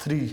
3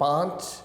5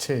6।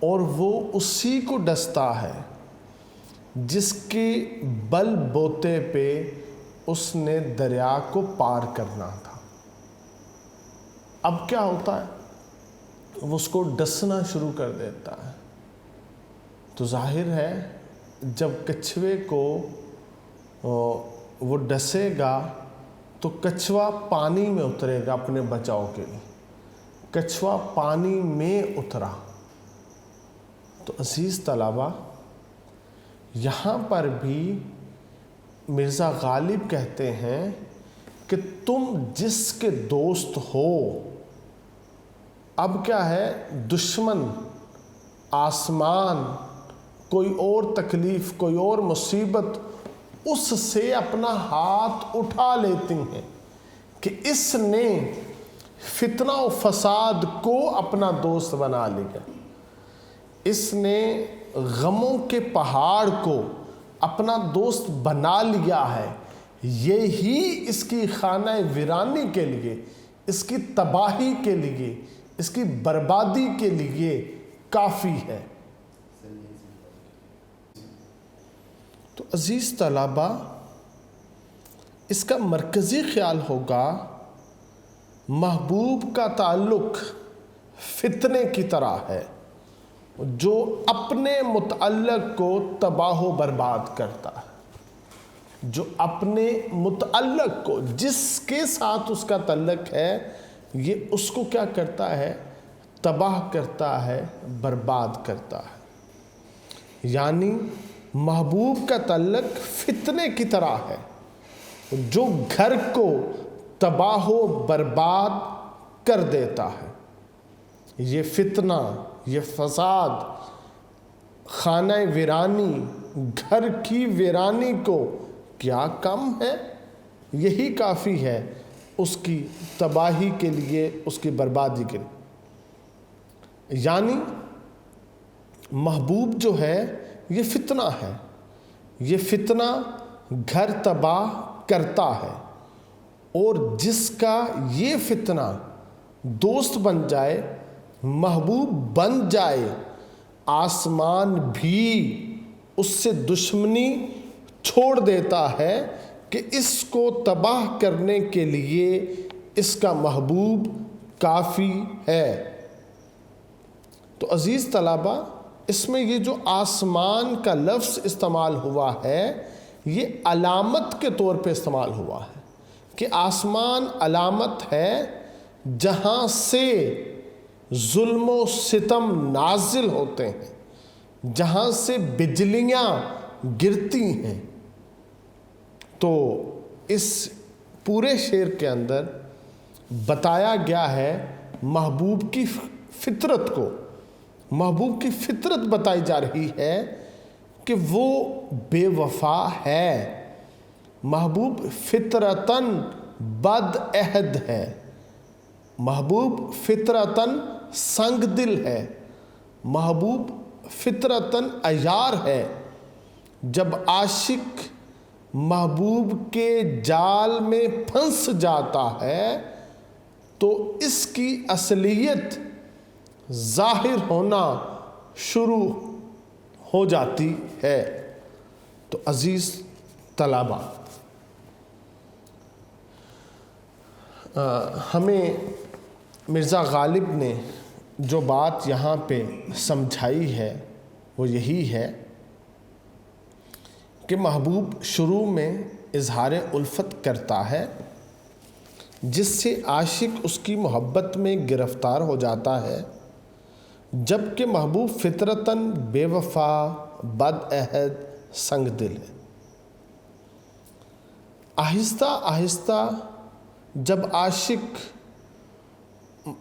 اور وہ اسی کو ڈستا ہے جس کے بل بوتے پہ اس نے دریا کو پار کرنا تھا۔ اب کیا ہوتا ہے؟ وہ اس کو ڈسنا شروع کر دیتا ہے۔ تو ظاہر ہے جب کچھوے کو وہ ڈسے گا تو کچھوا پانی میں اترے گا اپنے بچاؤ کے لیے۔ کچھوا پانی میں اترا۔ تو عزیز طلبہ، یہاں پر بھی مرزا غالب کہتے ہیں کہ تم جس کے دوست ہو، اب کیا ہے، دشمن، آسمان، کوئی اور تکلیف، کوئی اور مصیبت اس سے اپنا ہاتھ اٹھا لیتی ہیں کہ اس نے فتنہ و فساد کو اپنا دوست بنا لیا، اس نے غموں کے پہاڑ کو اپنا دوست بنا لیا ہے۔ یہی اس کی خانہ ویرانی کے لیے، اس کی تباہی کے لیے، اس کی بربادی کے لیے کافی ہے۔ تو عزیز طلبہ، اس کا مرکزی خیال ہوگا محبوب کا تعلق فتنے کی طرح ہے جو اپنے متعلق کو تباہ و برباد کرتا ہے، جو اپنے متعلق کو، جس کے ساتھ اس کا تعلق ہے، یہ اس کو کیا کرتا ہے؟ تباہ کرتا ہے، برباد کرتا ہے۔ یعنی محبوب کا تعلق فتنے کی طرح ہے جو گھر کو تباہ و برباد کر دیتا ہے۔ یہ فتنہ، یہ فساد، خانہ ویرانی، گھر کی ویرانی کو کیا کم ہے؟ یہی کافی ہے اس کی تباہی کے لیے، اس کی بربادی کے لیے۔ یعنی محبوب جو ہے یہ فتنہ ہے، یہ فتنہ گھر تباہ کرتا ہے، اور جس کا یہ فتنہ دوست بن جائے، محبوب بن جائے، آسمان بھی اس سے دشمنی چھوڑ دیتا ہے کہ اس کو تباہ کرنے کے لیے اس کا محبوب کافی ہے۔ تو عزیز طلبہ، اس میں یہ جو آسمان کا لفظ استعمال ہوا ہے، یہ علامت کے طور پہ استعمال ہوا ہے کہ آسمان علامت ہے جہاں سے ظلم و ستم نازل ہوتے ہیں، جہاں سے بجلیاں گرتی ہیں۔ تو اس پورے شعر کے اندر بتایا گیا ہے محبوب کی فطرت کو، محبوب کی فطرت بتائی جا رہی ہے کہ وہ بے وفا ہے، محبوب فطرتاً بد عہد ہے، محبوب فطرتاً سنگ دل ہے، محبوب فطرتاً عیار ہے۔ جب عاشق محبوب کے جال میں پھنس جاتا ہے تو اس کی اصلیت ظاہر ہونا شروع ہو جاتی ہے۔ تو عزیز طلبہ، ہمیں مرزا غالب نے جو بات یہاں پہ سمجھائی ہے وہ یہی ہے کہ محبوب شروع میں اظہار الفت کرتا ہے جس سے عاشق اس کی محبت میں گرفتار ہو جاتا ہے، جبکہ محبوب فطرتاً بے وفا، بد عہد، سنگ دل ہے۔ آہستہ آہستہ جب عاشق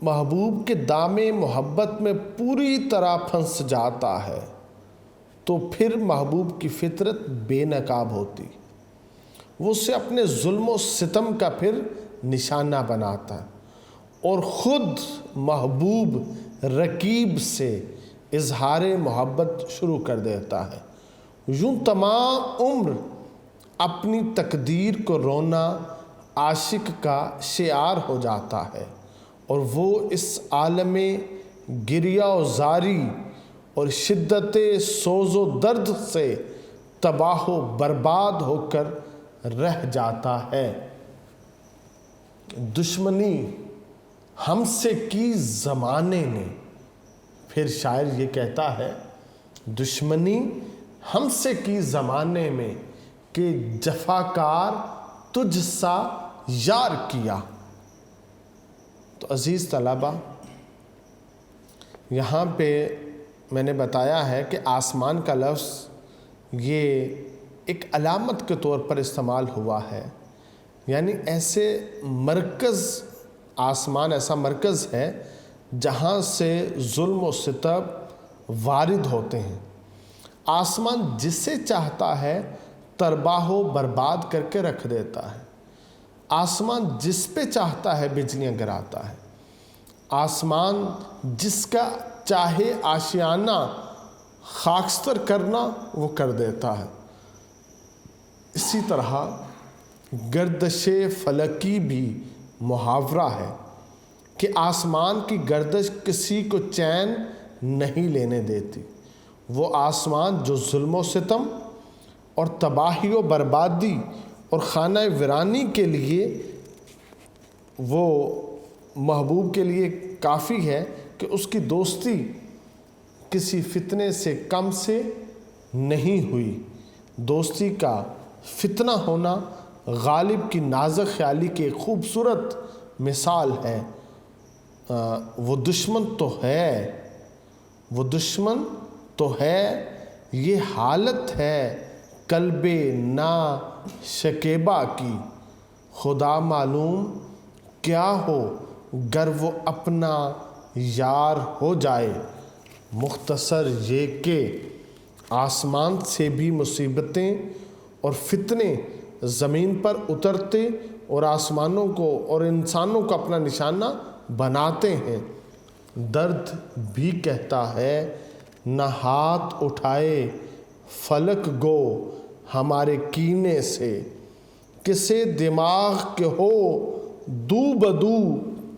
محبوب کے دام محبت میں پوری طرح پھنس جاتا ہے تو پھر محبوب کی فطرت بے نقاب ہوتی، وہ اسے اپنے ظلم و ستم کا پھر نشانہ بناتا ہے اور خود محبوب رقیب سے اظہار محبت شروع کر دیتا ہے۔ یوں تمام عمر اپنی تقدیر کو رونا عاشق کا شعار ہو جاتا ہے، اور وہ اس عالم گریہ و زاری اور شدت سوز و درد سے تباہ و برباد ہو کر رہ جاتا ہے۔ دشمنی ہم سے کی زمانے نے، پھر شاعر یہ کہتا ہے دشمنی ہم سے کی زمانے میں کہ جفاکار تجھ سا یار کیا۔ تو عزیز طلبہ، یہاں پہ میں نے بتایا ہے کہ آسمان کا لفظ یہ ایک علامت کے طور پر استعمال ہوا ہے، یعنی ایسے مرکز، آسمان ایسا مرکز ہے جہاں سے ظلم و ستم وارد ہوتے ہیں۔ آسمان جسے چاہتا ہے تباہ و برباد کر کے رکھ دیتا ہے۔ آسمان جس پہ چاہتا ہے بجلیاں گراتا ہے۔ آسمان جس کا چاہے آشیانہ خاکستر کرنا وہ کر دیتا ہے۔ اسی طرح گردش فلکی بھی محاورہ ہے کہ آسمان کی گردش کسی کو چین نہیں لینے دیتی۔ وہ آسمان جو ظلم و ستم اور تباہی و بربادی اور خانہ ویرانی کے لیے وہ محبوب کے لیے کافی ہے کہ اس کی دوستی کسی فتنے سے کم سے نہیں ہوئی۔ دوستی کا فتنہ ہونا غالب کی نازک خیالی کی ایک خوبصورت مثال ہے۔ وہ دشمن تو ہے، وہ دشمن تو ہے، یہ حالت ہے قلب نا شکیبہ کی۔ خدا معلوم کیا ہو گر وہ اپنا یار ہو جائے۔ مختصر یہ کہ آسمان سے بھی مصیبتیں اور فتنے زمین پر اترتے اور آسمانوں کو اور انسانوں کو اپنا نشانہ بناتے ہیں۔ درد بھی کہتا ہے نہ ہاتھ اٹھائے فلک گو ہمارے کینے سے، کسے دماغ کے ہو دو بدو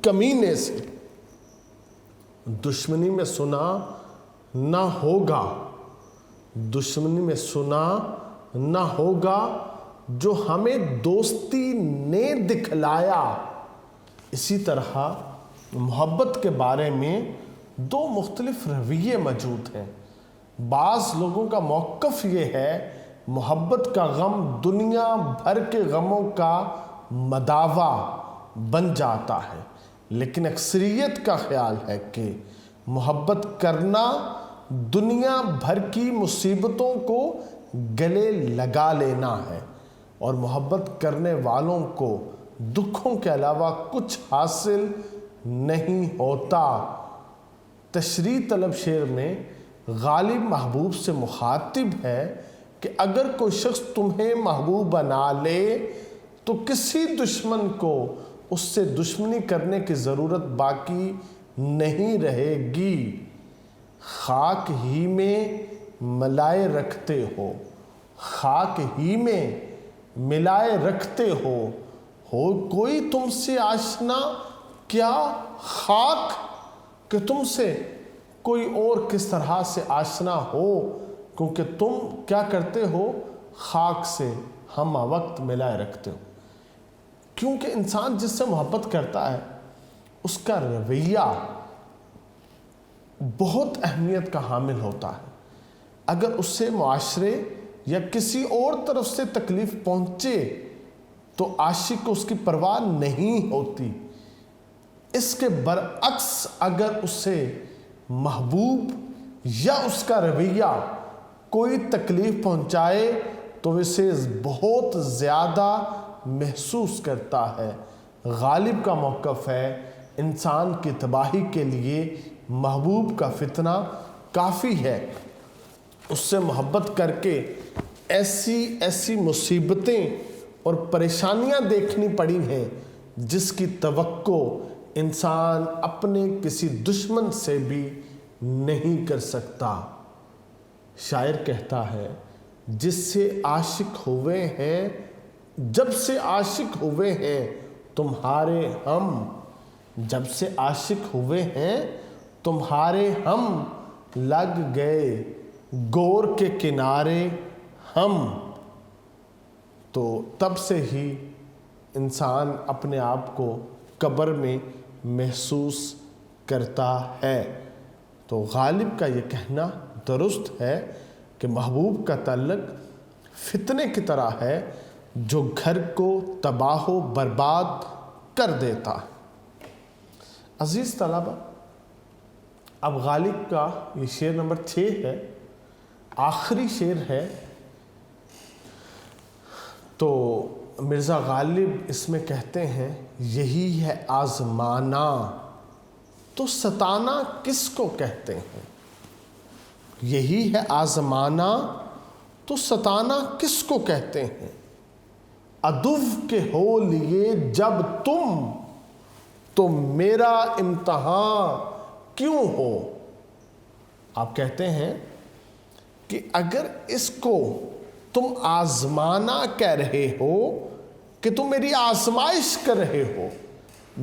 کمینے سے۔ دشمنی میں سنا نہ ہوگا، دشمنی میں سنا نہ ہوگا جو ہمیں دوستی نے دکھلایا۔ اسی طرح محبت کے بارے میں دو مختلف رویے موجود ہیں۔ بعض لوگوں کا موقف یہ ہے محبت کا غم دنیا بھر کے غموں کا مداوا بن جاتا ہے، لیکن اکثریت کا خیال ہے کہ محبت کرنا دنیا بھر کی مصیبتوں کو گلے لگا لینا ہے، اور محبت کرنے والوں کو دکھوں کے علاوہ کچھ حاصل نہیں ہوتا۔ تشریح طلب شعر میں غالب محبوب سے مخاطب ہے کہ اگر کوئی شخص تمہیں محبوب بنا لے تو کسی دشمن کو اس سے دشمنی کرنے کی ضرورت باقی نہیں رہے گی۔ خاک ہی میں ملائے رکھتے ہو، خاک ہی میں ملائے رکھتے ہو کوئی تم سے آشنا کیا خاک، کہ تم سے کوئی اور کس طرح سے آشنا ہو، کیونکہ تم کیا کرتے ہو، خاک سے ہم وقت ملائے رکھتے ہو۔ کیونکہ انسان جس سے محبت کرتا ہے اس کا رویہ بہت اہمیت کا حامل ہوتا ہے۔ اگر اس سے معاشرے یا کسی اور طرف سے تکلیف پہنچے تو عاشق کو اس کی پرواہ نہیں ہوتی۔ اس کے برعکس اگر اسے محبوب یا اس کا رویہ کوئی تکلیف پہنچائے تو اسے بہت زیادہ محسوس کرتا ہے۔ غالب کا موقف ہے انسان کی تباہی کے لیے محبوب کا فتنہ کافی ہے۔ اس سے محبت کر کے ایسی مصیبتیں اور پریشانیاں دیکھنی پڑی ہیں جس کی توقع انسان اپنے کسی دشمن سے بھی نہیں کر سکتا۔ شاعر کہتا ہے جس سے عاشق ہوئے ہیں، جب سے عاشق ہوئے ہیں تمہارے ہم، جب سے عاشق ہوئے ہیں تمہارے ہم، لگ گئے گور کے کنارے ہم، تو تب سے ہی انسان اپنے آپ کو قبر میں محسوس کرتا ہے۔ تو غالب کا یہ کہنا درست ہے کہ محبوب کا تعلق فتنے کی طرح ہے جو گھر کو تباہ و برباد کر دیتا ہے۔ عزیز طلبہ، اب غالب کا یہ شعر نمبر 6 ہے، آخری شعر ہے۔ تو مرزا غالب اس میں کہتے ہیں، یہی ہے آزمانا تو ستانا کس کو کہتے ہیں؟ یہی ہے آزمانا تو ستانا کس کو کہتے ہیں؟ عدو کے ہو لیے جب تم تو میرا امتحان کیوں ہو؟ آپ کہتے ہیں کہ اگر اس کو تم آزمانا کہہ رہے ہو کہ تم میری آزمائش کر رہے ہو،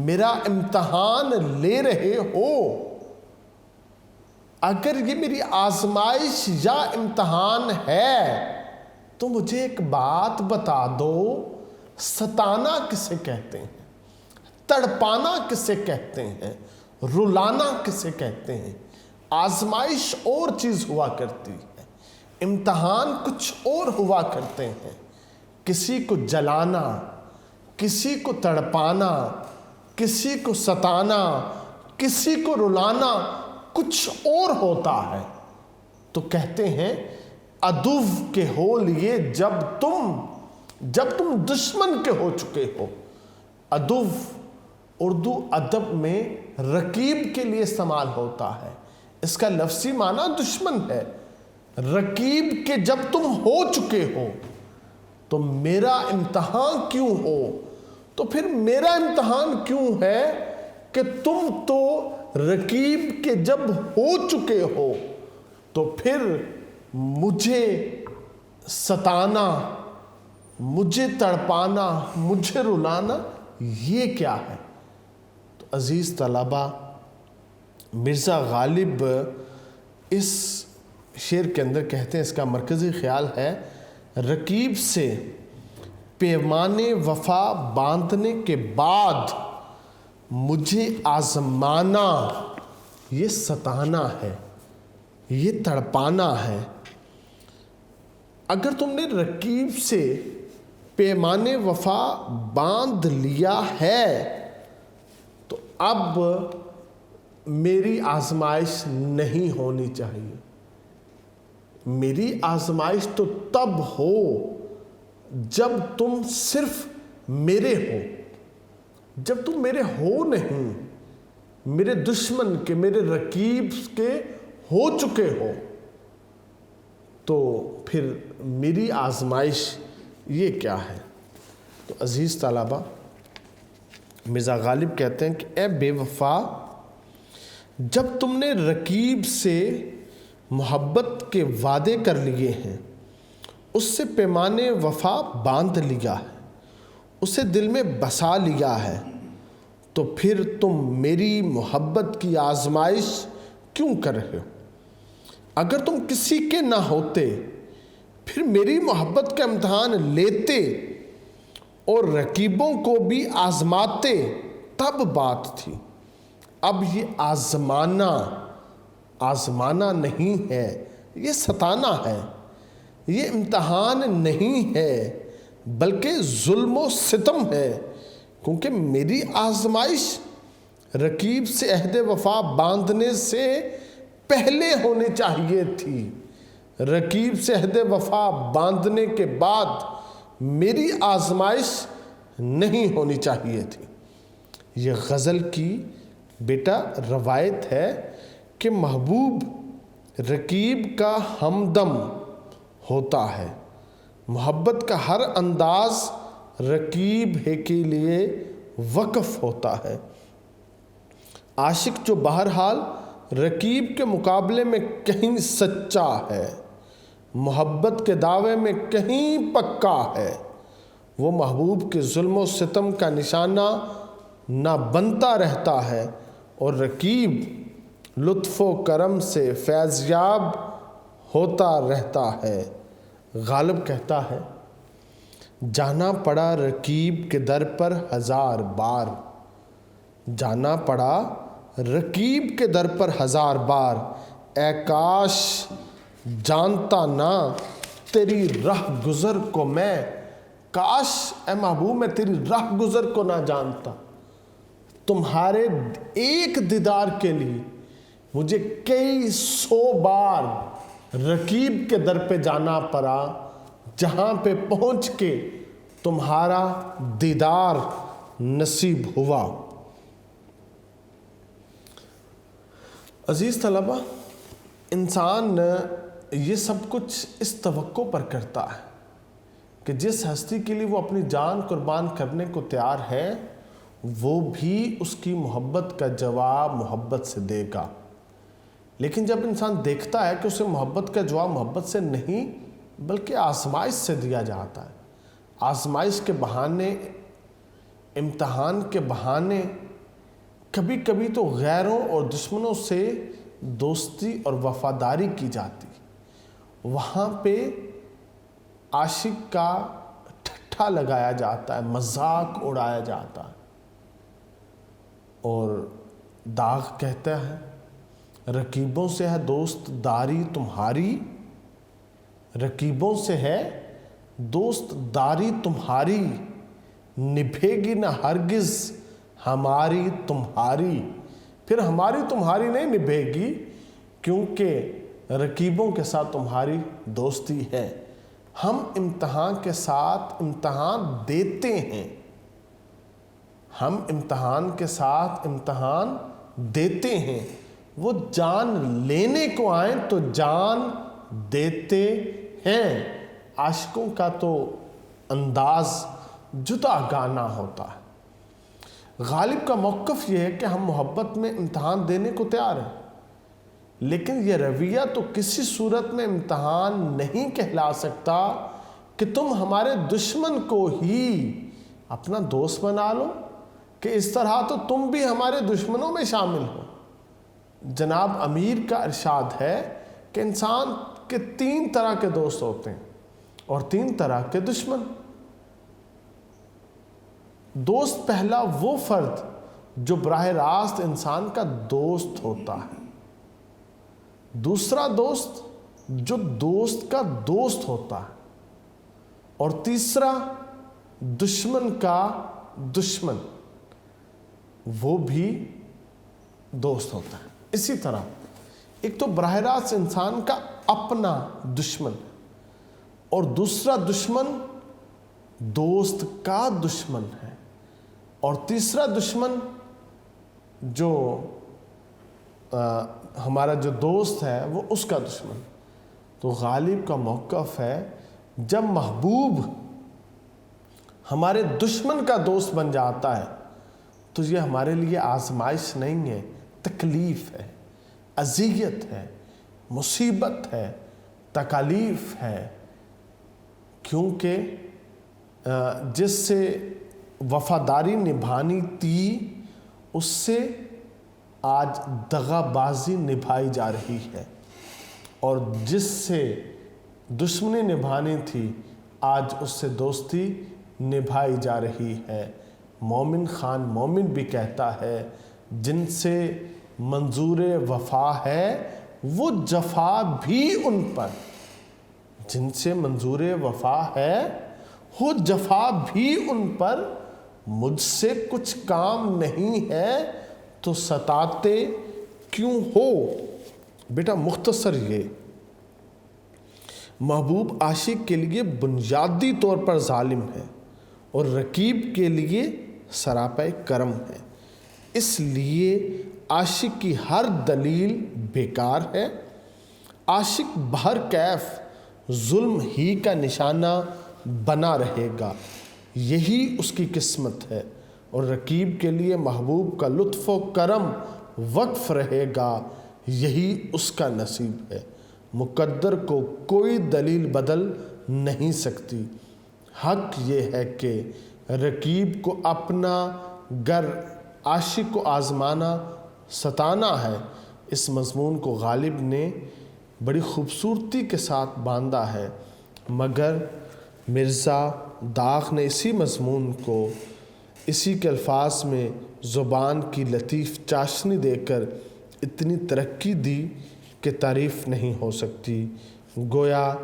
میرا امتحان لے رہے ہو، اگر یہ میری آزمائش یا امتحان ہے تو مجھے ایک بات بتا دو، ستانا کسے کہتے ہیں؟ تڑپانا کسے کہتے ہیں؟ رلانا کسے کہتے ہیں؟ آزمائش اور چیز ہوا کرتی ہے، امتحان کچھ اور ہوا کرتے ہیں۔ کسی کو جلانا، کسی کو تڑپانا، کسی کو ستانا، کسی کو رلانا کچھ اور ہوتا ہے۔ تو کہتے ہیں عدو کے ہو لیے جب تم دشمن کے ہو چکے ہو۔ عدو اردو ادب میں رقیب کے لیے استعمال ہوتا ہے، اس کا لفظی معنی دشمن ہے۔ رقیب کے جب تم ہو چکے ہو تو میرا امتحان کیوں ہو؟ تو پھر میرا امتحان کیوں ہے کہ تم تو رقیب کے جب ہو چکے ہو تو پھر مجھے ستانا، مجھے تڑپانا، مجھے رلانا یہ کیا ہے؟ تو عزیز طلبہ، مرزا غالب اس شعر کے اندر کہتے ہیں، اس کا مرکزی خیال ہے، رقیب سے پیمان وفا باندھنے کے بعد مجھے آزمانا یہ ستانا ہے، یہ تڑپانا ہے۔ اگر تم نے رقیب سے پیمان وفا باندھ لیا ہے تو اب میری آزمائش نہیں ہونی چاہیے۔ میری آزمائش تو تب ہو جب تم صرف میرے ہو، جب تم میرے ہو نہیں، میرے دشمن کے، میرے رقیب کے ہو چکے ہو، تو پھر میری آزمائش یہ کیا ہے؟ تو عزیز طلبہ، مرزا غالب کہتے ہیں کہ اے بے وفا، جب تم نے رقیب سے محبت کے وعدے کر لیے ہیں، اس سے پیمان وفا باندھ لیا ہے، اسے دل میں بسا لیا ہے، تو پھر تم میری محبت کی آزمائش کیوں کر رہے ہو؟ اگر تم کسی کے نہ ہوتے پھر میری محبت کا امتحان لیتے اور رقیبوں کو بھی آزماتے تب بات تھی۔ اب یہ آزمانا نہیں ہے، یہ ستانا ہے، یہ امتحان نہیں ہے بلکہ ظلم و ستم ہے، کیونکہ میری آزمائش رقیب سے عہد وفا باندھنے سے پہلے ہونی چاہیے تھی، رقیب سے عہد وفا باندھنے کے بعد میری آزمائش نہیں ہونی چاہیے تھی۔ یہ غزل کی بیٹا روایت ہے کہ محبوب رقیب کا ہمدم ہوتا ہے، محبت کا ہر انداز رقیب کے لیے وقف ہوتا ہے۔ عاشق جو بہرحال رقیب کے مقابلے میں کہیں سچا ہے، محبت کے دعوے میں کہیں پکا ہے، وہ محبوب کے ظلم و ستم کا نشانہ نہ بنتا رہتا ہے، اور رقیب لطف و کرم سے فیضیاب ہوتا رہتا ہے۔ غالب کہتا ہے جانا پڑا رقیب کے در پر ہزار بار، جانا پڑا رقیب کے در پر ہزار بار، اے کاش جانتا نہ تیری رہ گزر کو میں، کاش اے محبوب میں تیری رہ گزر کو نہ جانتا، تمہارے ایک دیدار کے لیے مجھے کئی سو بار رقیب کے در پہ جانا پڑا، جہاں پہ پہنچ کے تمہارا دیدار نصیب ہوا۔ عزیز طلبہ، انسان یہ سب کچھ اس توقع پر کرتا ہے کہ جس ہستی کے لیے وہ اپنی جان قربان کرنے کو تیار ہے وہ بھی اس کی محبت کا جواب محبت سے دے گا، لیکن جب انسان دیکھتا ہے کہ اسے محبت کا جواب محبت سے نہیں بلکہ آزمائش سے دیا جاتا ہے، آزمائش کے بہانے، امتحان کے بہانے، کبھی کبھی تو غیروں اور دشمنوں سے دوستی اور وفاداری کی جاتی، وہاں پہ عاشق کا ٹھٹھا لگایا جاتا ہے، مذاق اڑایا جاتا ہے، اور داغ کہتا ہے رقیبوں سے ہے دوست داری تمہاری، رقیبوں سے ہے دوست داری تمہاری، نبھے گی نہ ہرگز ہماری تمہاری، پھر ہماری تمہاری نہیں نبھے گی کیونکہ رقیبوں کے ساتھ تمہاری دوستی ہے۔ ہم امتحان کے ساتھ امتحان دیتے ہیں، ہم امتحان کے ساتھ امتحان دیتے ہیں، وہ جان لینے کو آئیں تو جان دیتے ہیں۔ عاشقوں کا تو انداز جدا گانا ہوتا ہے۔ غالب کا موقف یہ ہے کہ ہم محبت میں امتحان دینے کو تیار ہیں، لیکن یہ رویہ تو کسی صورت میں امتحان نہیں کہلا سکتا کہ تم ہمارے دشمن کو ہی اپنا دوست بنا لو، کہ اس طرح تو تم بھی ہمارے دشمنوں میں شامل ہو۔ جناب امیر کا ارشاد ہے کہ انسان کے 3 طرح کے دوست ہوتے ہیں اور 3 طرح کے دشمن۔ دوست پہلا وہ فرد جو براہ راست انسان کا دوست ہوتا ہے، دوسرا دوست جو دوست کا دوست ہوتا ہے، اور تیسرا دشمن کا دشمن، وہ بھی دوست ہوتا ہے۔ اسی طرح ایک تو براہ راست انسان کا اپنا دشمن اور دوسرا دشمن دوست کا دشمن ہے، اور تیسرا دشمن جو ہمارا جو دوست ہے وہ اس کا دشمن۔ تو غالب کا موقف ہے جب محبوب ہمارے دشمن کا دوست بن جاتا ہے تو یہ ہمارے لیے آزمائش نہیں ہے، تکلیف ہے، اذیت ہے، مصیبت ہے، تکالیف ہے، کیونکہ جس سے وفاداری نبھانی تھی اس سے آج دغا بازی نبھائی جا رہی ہے، اور جس سے دشمنی نبھانی تھی آج اس سے دوستی نبھائی جا رہی ہے۔ مومن خان مومن بھی کہتا ہے جن سے منظور وفا ہے وہ جفا بھی ان پر، جن سے منظور وفا ہے وہ جفا بھی ان پر، مجھ سے کچھ کام نہیں ہے تو ستاتے کیوں ہو۔ بیٹا مختصر یہ محبوب عاشق کے لیے بنیادی طور پر ظالم ہے اور رقیب کے لیے سراپے کرم ہے، اس لیے عاشق کی ہر دلیل بیکار ہے۔ عاشق بہر کیف ظلم ہی کا نشانہ بنا رہے گا، یہی اس کی قسمت ہے، اور رقیب کے لیے محبوب کا لطف و کرم وقف رہے گا، یہی اس کا نصیب ہے۔ مقدر کو کوئی دلیل بدل نہیں سکتی۔ حق یہ ہے کہ رقیب کو اپنا گر عاشق کو آزمانا ستانا ہے، اس مضمون کو غالب نے بڑی خوبصورتی کے ساتھ باندھا ہے، مگر مرزا داغ نے اسی مضمون کو اسی کے الفاظ میں زبان کی لطیف چاشنی دے کر اتنی ترقی دی کہ تعریف نہیں ہو سکتی۔ گویا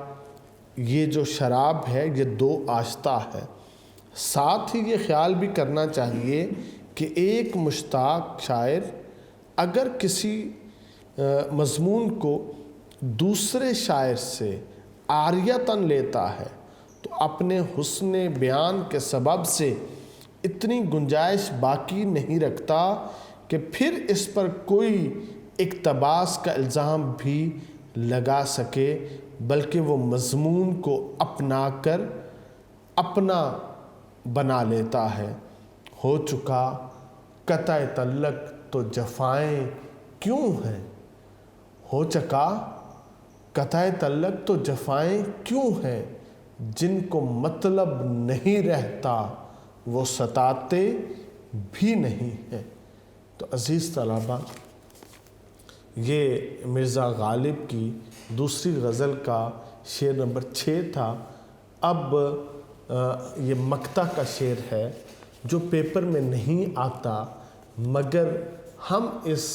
یہ جو شراب ہے یہ دو آشتا ہے۔ ساتھ ہی یہ خیال بھی کرنا چاہیے کہ ایک مشتاق شاعر اگر کسی مضمون کو دوسرے شاعر سے عاریتاً لیتا ہے تو اپنے حسن بیان کے سبب سے اتنی گنجائش باقی نہیں رکھتا کہ پھر اس پر کوئی اقتباس کا الزام بھی لگا سکے، بلکہ وہ مضمون کو اپنا کر اپنا بنا لیتا ہے۔ ہو چکا قطع تعلق تو جفائیں کیوں ہیں، ہو چکا قطع تعلق تو جفائیں کیوں ہیں، جن کو مطلب نہیں رہتا وہ ستاتے بھی نہیں ہیں۔ تو عزیز طلباء، یہ مرزا غالب کی دوسری غزل کا شعر نمبر 6 تھا۔ اب یہ مقطع کا شعر ہے جو پیپر میں نہیں آتا، مگر ہم اس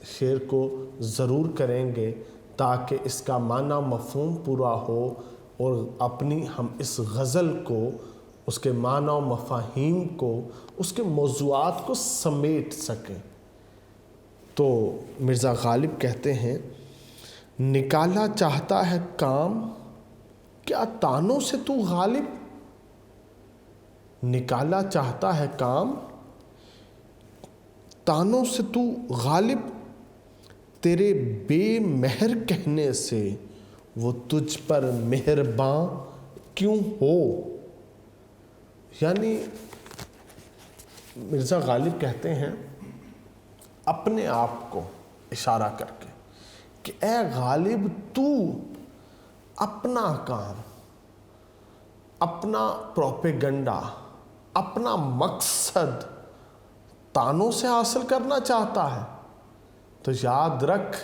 شعر کو ضرور کریں گے تاکہ اس کا معنی مفہوم پورا ہو اور اپنی ہم اس غزل کو، اس کے معنی و مفاہیم کو، اس کے موضوعات کو سمیٹ سکیں۔ تو مرزا غالب کہتے ہیں، نکالا چاہتا ہے کام کیا تانوں سے تو غالب، نکالا چاہتا ہے کام تانوں سے تو غالب، تیرے بے مہر کہنے سے وہ تجھ پر مہرباں کیوں ہو۔ یعنی مرزا غالب کہتے ہیں اپنے آپ کو اشارہ کر کے کہ اے غالب، تو اپنا کام، اپنا پروپیگنڈا، اپنا مقصد تانوں سے حاصل کرنا چاہتا ہے تو یاد رکھ،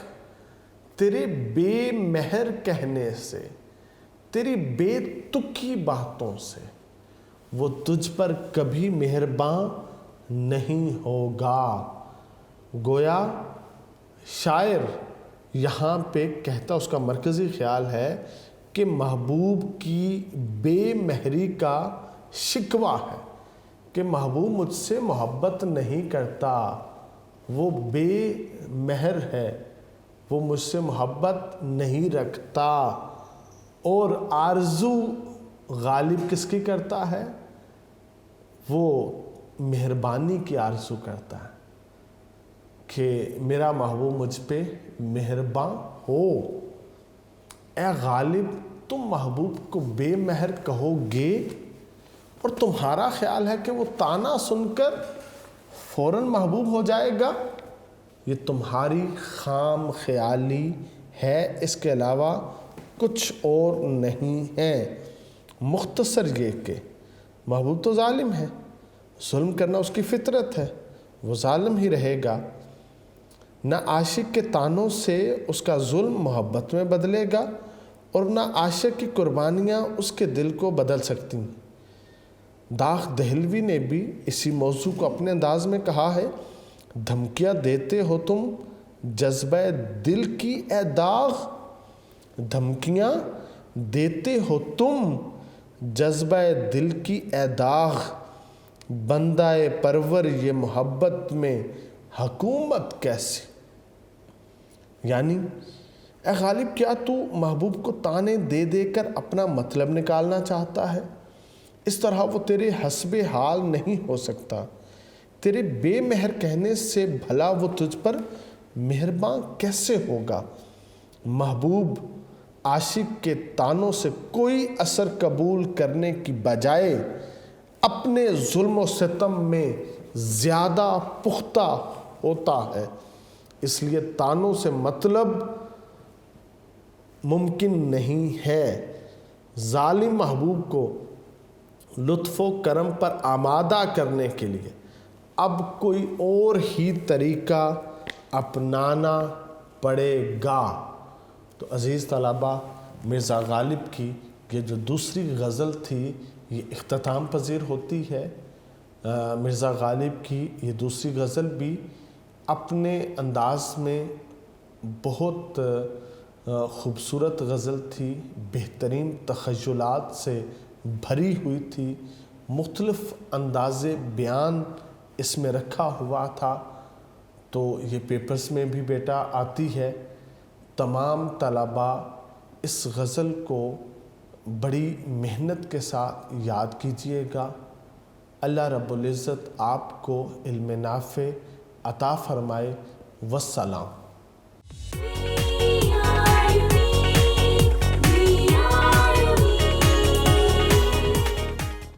تیرے بے مہر کہنے سے، تیری بے تکی باتوں سے وہ تجھ پر کبھی مہرباں نہیں ہوگا۔ گویا شاعر یہاں پہ کہتا، اس کا مرکزی خیال ہے کہ محبوب کی بے مہری کا شکوہ ہے کہ محبوب مجھ سے محبت نہیں کرتا، وہ بے مہر ہے، وہ مجھ سے محبت نہیں رکھتا۔ اور آرزو غالب کس کی کرتا ہے؟ وہ مہربانی کی آرزو کرتا ہے کہ میرا محبوب مجھ پہ مہرباں ہو۔ اے غالب، تم محبوب کو بے مہر کہو گے اور تمہارا خیال ہے کہ وہ تانا سن کر فوراً محبوب ہو جائے گا؟ یہ تمہاری خام خیالی ہے، اس کے علاوہ کچھ اور نہیں ہے۔ مختصر یہ کہ محبوب تو ظالم ہے، ظلم کرنا اس کی فطرت ہے، وہ ظالم ہی رہے گا۔ نہ عاشق کے تانوں سے اس کا ظلم محبت میں بدلے گا اور نہ عاشق کی قربانیاں اس کے دل کو بدل سکتی ہیں۔ داغ دہلوی نے بھی اسی موضوع کو اپنے انداز میں کہا ہے، دھمکیاں دیتے ہو تم جذبہ دل کی اے داغ، دھمکیاں دیتے ہو تم جذبہ دل کی اے داغ، بندہ پرور یہ محبت میں حکومت کیسی۔ یعنی اے غالب، کیا تو محبوب کو تانے دے دے کر اپنا مطلب نکالنا چاہتا ہے؟ اس طرح وہ تیرے حسب حال نہیں ہو سکتا۔ تیرے بے مہر کہنے سے بھلا وہ تجھ پر مہرباں کیسے ہوگا؟ محبوب عاشق کے تانوں سے کوئی اثر قبول کرنے کی بجائے اپنے ظلم و ستم میں زیادہ پختہ ہوتا ہے، اس لیے تانوں سے مطلب ممکن نہیں ہے۔ ظالم محبوب کو لطف و کرم پر آمادہ کرنے کے لیے اب کوئی اور ہی طریقہ اپنانا پڑے گا۔ تو عزیز طلباء، مرزا غالب کی یہ جو دوسری غزل تھی یہ اختتام پذیر ہوتی ہے۔ مرزا غالب کی یہ دوسری غزل بھی اپنے انداز میں بہت خوبصورت غزل تھی، بہترین تخیلات سے بھری ہوئی تھی، مختلف انداز بیان اس میں رکھا ہوا تھا۔ تو یہ پیپرز میں بھی بیٹا آتی ہے۔ تمام طلباء اس غزل کو بڑی محنت کے ساتھ یاد کیجئے گا۔ اللہ رب العزت آپ کو علم نافع عطا فرمائے۔ والسلام۔